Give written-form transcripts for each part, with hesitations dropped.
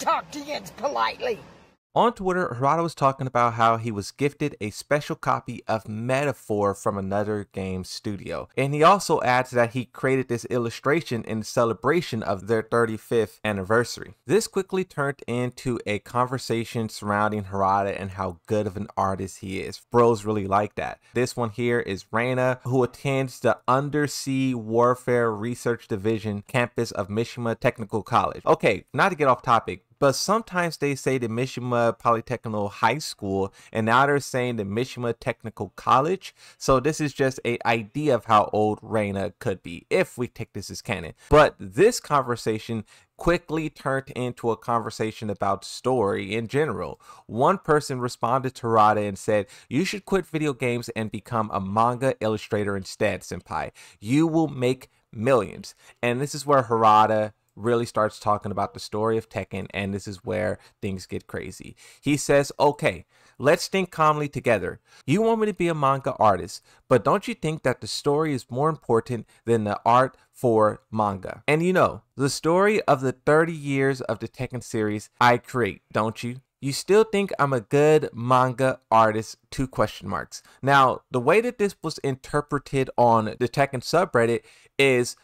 talk to you politely. On Twitter, Harada was talking about how he was gifted a special copy of Metaphor from another game studio. And he also adds that he created this illustration in celebration of their 35th anniversary. This quickly turned into a conversation surrounding Harada and how good of an artist he is. Bros really like that. This one here is Reina, who attends the Undersea Warfare Research Division campus of Mishima Technical College. Okay, not to get off topic, but sometimes they say the Mishima Polytechnical High School, and now they're saying the Mishima Technical College. So this is just an idea of how old Reina could be, if we take this as canon. But this conversation quickly turned into a conversation about story in general. One person responded to Harada and said, "You should quit video games and become a manga illustrator instead, senpai. You will make millions." And this is where Harada really starts talking about the story of Tekken, and this is where things get crazy. He says, "Okay, let's think calmly together. You want me to be a manga artist, but don't you think that the story is more important than the art for manga? And you know, the story of the 30 years of the Tekken series I create, don't you? You still think I'm a good manga artist? 2 question marks. Now, the way that this was interpreted on the Tekken subreddit is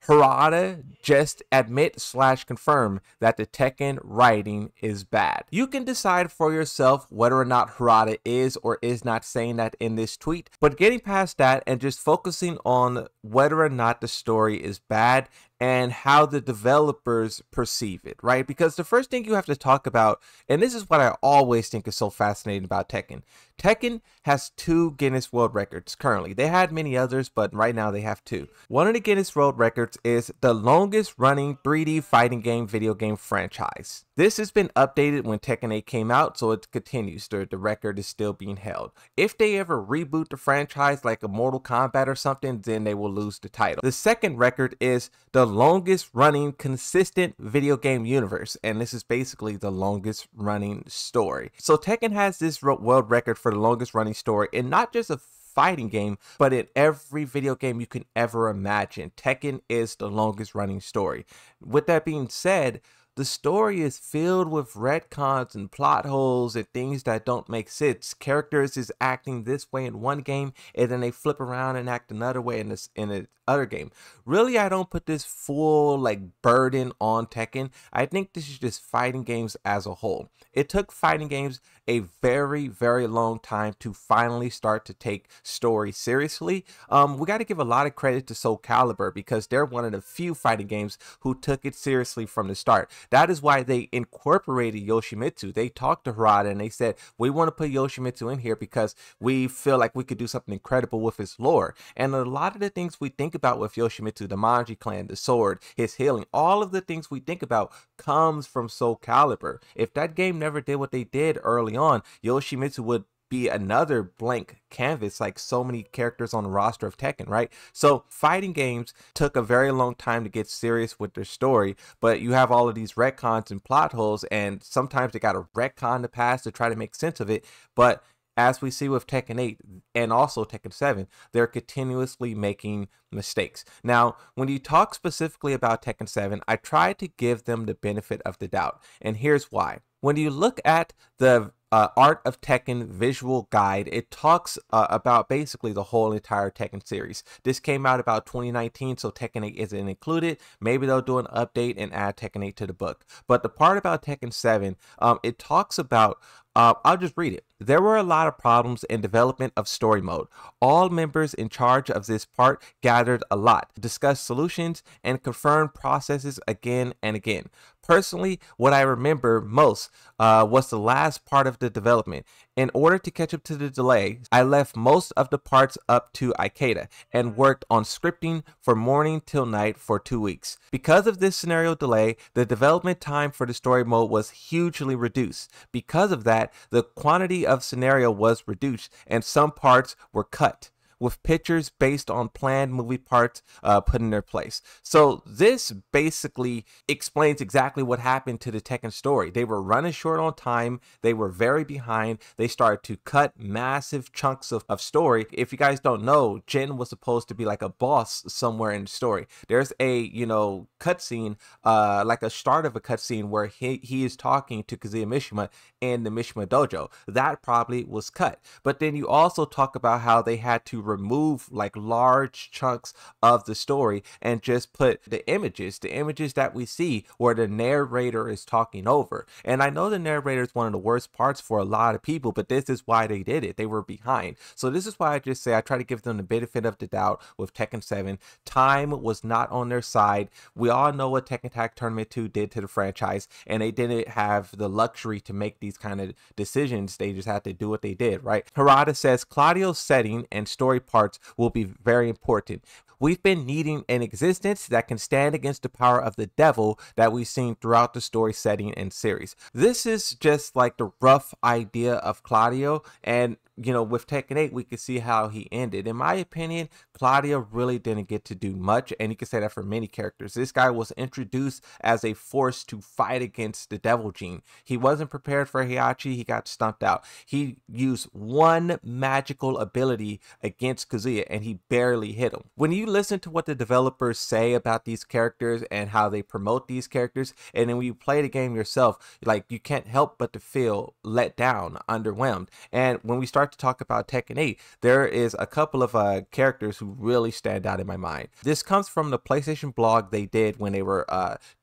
Harada just admit/confirm that the Tekken writing is bad. You can decide for yourself whether or not Harada is or is not saying that in this tweet, but getting past that and just focusing on whether or not the story is bad and how the developers perceive it, right? Because the first thing you have to talk about, and this is what I always think is so fascinating about Tekken. Tekken has 2 Guinness World Records currently. They had many others, but right now they have 2. One of the Guinness World Records is the longest running 3D fighting game video game franchise. This has been updated when Tekken 8 came out, so it continues. The record is still being held. If they ever reboot the franchise like a Mortal Kombat or something, then they will lose the title. The second record is the longest running consistent video game universe, and this is basically the longest running story. So Tekken has this world record for the longest running story, and not just a fighting game, but in every video game you can ever imagine. Tekken is the longest running story. With that being said, the story is filled with retcons and plot holes and things that don't make sense. Characters is acting this way in one game, and then they flip around and act another way in the other game. Really, I don't put this full burden on Tekken. I think this is just fighting games as a whole. It took fighting games a very, very long time to finally start to take story seriously. We got to give a lot of credit to Soul Calibur because they're one of the few fighting games who took it seriously from the start. That is why they incorporated Yoshimitsu. They talked to Harada and they said, we want to put Yoshimitsu in here because we feel like we could do something incredible with his lore. And a lot of the things we think about with Yoshimitsu, the Manji clan, the sword, his healing, all of the things we think about comes from Soul Calibur. If that game never did what they did early on, Yoshimitsu would be another blank canvas like so many characters on the roster of Tekken, right? So fighting games took a very long time to get serious with their story, but you have all of these retcons and plot holes, and sometimes they got to retcon the past to try to make sense of it. But as we see with Tekken 8 and also Tekken 7, they're continuously making mistakes. Now, when you talk specifically about Tekken 7, I try to give them the benefit of the doubt, and here's why. When you look at the Art of Tekken visual guide, it talks about basically the whole entire Tekken series. This came out about 2019, so Tekken 8 isn't included. Maybe they'll do an update and add Tekken 8 to the book. But the part about Tekken 7, it talks about, I'll just read it. There were a lot of problems in development of story mode. All members in charge of this part gathered a lot, discussed solutions, and confirmed processes again and again. Personally, what I remember most was the last part of the development. In order to catch up to the delay, I left most of the parts up to Ikeda and worked on scripting from morning till night for 2 weeks. Because of this scenario delay, the development time for the story mode was hugely reduced. Because of that, the quantity of scenario was reduced and some parts were cut. with pictures based on planned movie parts put in their place. So this basically explains exactly what happened to the Tekken story. They were running short on time. They were very behind. They started to cut massive chunks of story. If you guys don't know, Jin was supposed to be like a boss somewhere in the story. There's a, cutscene, like a start of a cutscene where he is talking to Kazuya Mishima in the Mishima Dojo. That probably was cut. But then you also talk about how they had to remove like large chunks of the story and just put the images that we see where the narrator is talking over. And I know the narrator is one of the worst parts for a lot of people, but this is why they did it. They were behind. So this is why I just say I try to give them the benefit of the doubt with Tekken 7. Time was not on their side. We all know what Tekken Tag Tournament 2 did to the franchise, and they didn't have the luxury to make these kind of decisions. They just had to do what they did, right? Harada says Claudio's setting and story parts will be very important. We've been needing an existence that can stand against the power of the devil that we've seen throughout the story setting and series. This is just like the rough idea of Claudio, and with Tekken 8, we could see how he ended. In my opinion, Claudio really didn't get to do much, and you can say that for many characters. This guy was introduced as a force to fight against the devil gene. He wasn't prepared for Heihachi. He got stumped out. He used one magical ability against Kazuya, and he barely hit him. When you listen to what the developers say about these characters and how they promote these characters, and then when you play the game yourself, like, you can't help but to feel let down, underwhelmed. And when we start to talk about Tekken 8, there is a couple of characters who really stand out in my mind. This comes from the PlayStation blog they did when they were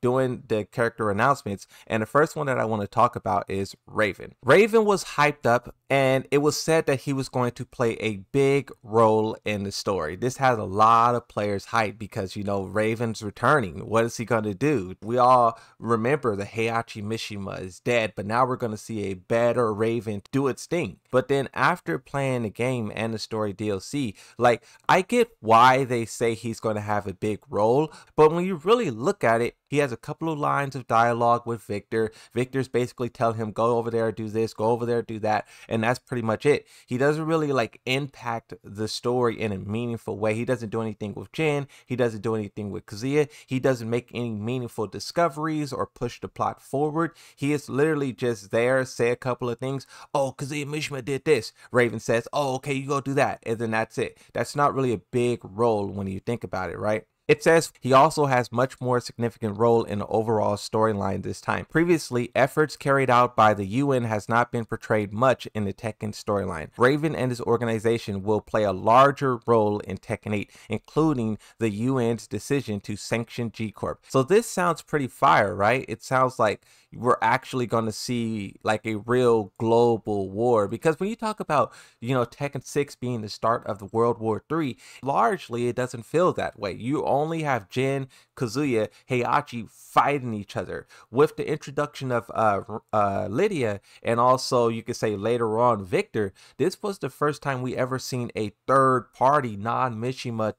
doing the character announcements, and the first one that I want to talk about is Raven. Raven was hyped up, and it was said that he was going to play a big role in the story. This has a lot of players hyped because, Raven's returning. What is he going to do? We all remember the Heihachi Mishima is dead, but now we're going to see a better Raven do its thing. But then after playing the game and the story DLC, like, I get why they say he's going to have a big role, but when you really look at it, he has a couple of lines of dialogue with Victor. Victor's basically telling him, go over there, do this, go over there, do that, and that's pretty much it. He doesn't really like impact the story in a meaningful way. He doesn't do anything with Jin. He doesn't do anything with Kazuya. He doesn't make any meaningful discoveries or push the plot forward. He is literally just there, say a couple of things. Oh, Kazuya Mishima did this. Raven says, oh, okay, you go do that, and then that's it. That's not really a big role when you think about it, right? It says he also has much more significant role in the overall storyline this time. Previously, efforts carried out by the UN has not been portrayed much in the Tekken storyline. Raven and his organization will play a larger role in Tekken 8, including the UN's decision to sanction G-Corp. So this sounds pretty fire, right? It sounds like we're actually going to see like a real global war, because when you talk about, Tekken 6 being the start of the World War III, largely it doesn't feel that way. You only have Jin, Kazuya, Heihachi fighting each other. With the introduction of Lydia, and also you could say later on Victor, this was the first time we ever seen a third party non-Mishima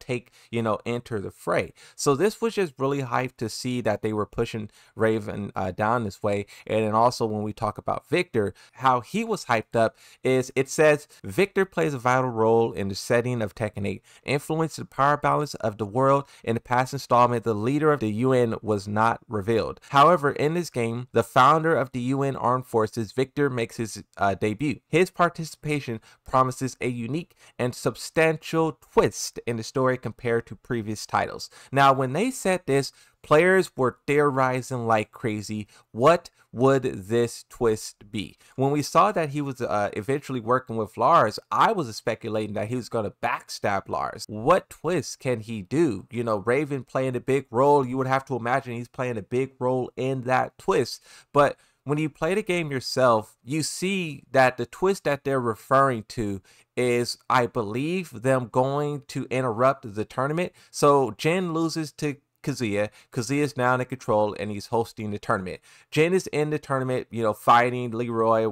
enter the fray. So this was just really hyped to see that they were pushing Raven down this way. And then also when we talk about Victor, how he was hyped up is, it says Victor plays a vital role in the setting of Tekken 8, influenced the power balance of the world. In the past installment, the leader of the UN was not revealed. However, in this game, the founder of the UN Armed Forces, Victor, makes his debut. His participation promises a unique and substantial twist in the story compared to previous titles. Now, when they said this, players were theorizing like crazy. What would this twist be? When we saw that he was eventually working with Lars, I was speculating that he was going to backstab Lars. What twist can he do? Raven playing a big role. You would have to imagine he's playing a big role in that twist. But when you play the game yourself, you see that the twist that they're referring to is, I believe, them going to interrupt the tournament. So Jin loses to Kazuya. Kazuya is now in control and he's hosting the tournament. Jin is in the tournament, fighting Leroy,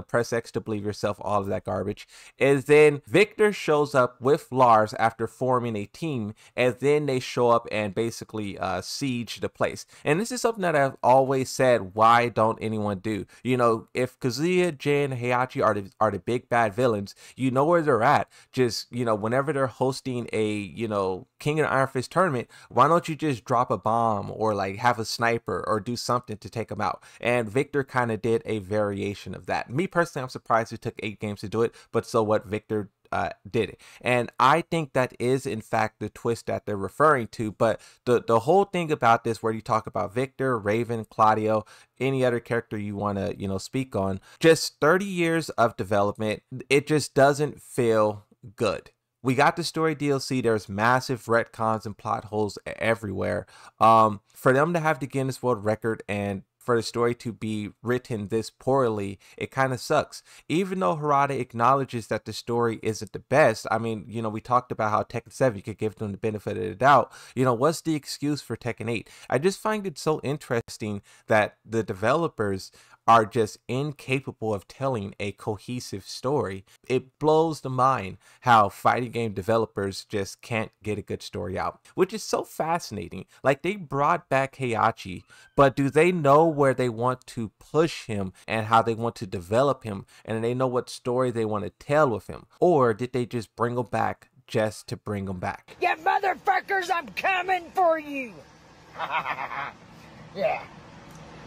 press X to believe yourself, all of that garbage. And then Victor shows up with Lars after forming a team, and then they show up and basically siege the place. And this is something that I've always said, why don't anyone do? If Kazuya, Jin, Heihachi are the big bad villains, you know where they're at. Just, whenever they're hosting a, King of the Iron Fist tournament, why don't you just drop a bomb or like have a sniper or do something to take them out? And Victor kind of did a variation of that. Me personally, I'm surprised it took 8 games to do it, but so what, Victor did it. And I think that is in fact the twist that they're referring to. But the whole thing about this, where you talk about Victor, Raven, Claudio, any other character you want to speak on, just 30 years of development, it just doesn't feel good. We got the story DLC. There's massive retcons and plot holes everywhere. For them to have the Guinness World Record and for the story to be written this poorly, it kind of sucks. Even though Harada acknowledges that the story isn't the best, I mean, we talked about how Tekken 7, you could give them the benefit of the doubt. What's the excuse for Tekken 8? I just find it so interesting that the developers are just incapable of telling a cohesive story. It blows the mind how fighting game developers just can't get a good story out, which is so fascinating. Like, they brought back Heihachi, but do they know where they want to push him and how they want to develop him, and they know what story they want to tell with him? Or did they just bring him back just to bring him back? Yeah, motherfuckers, I'm coming for you! Yeah.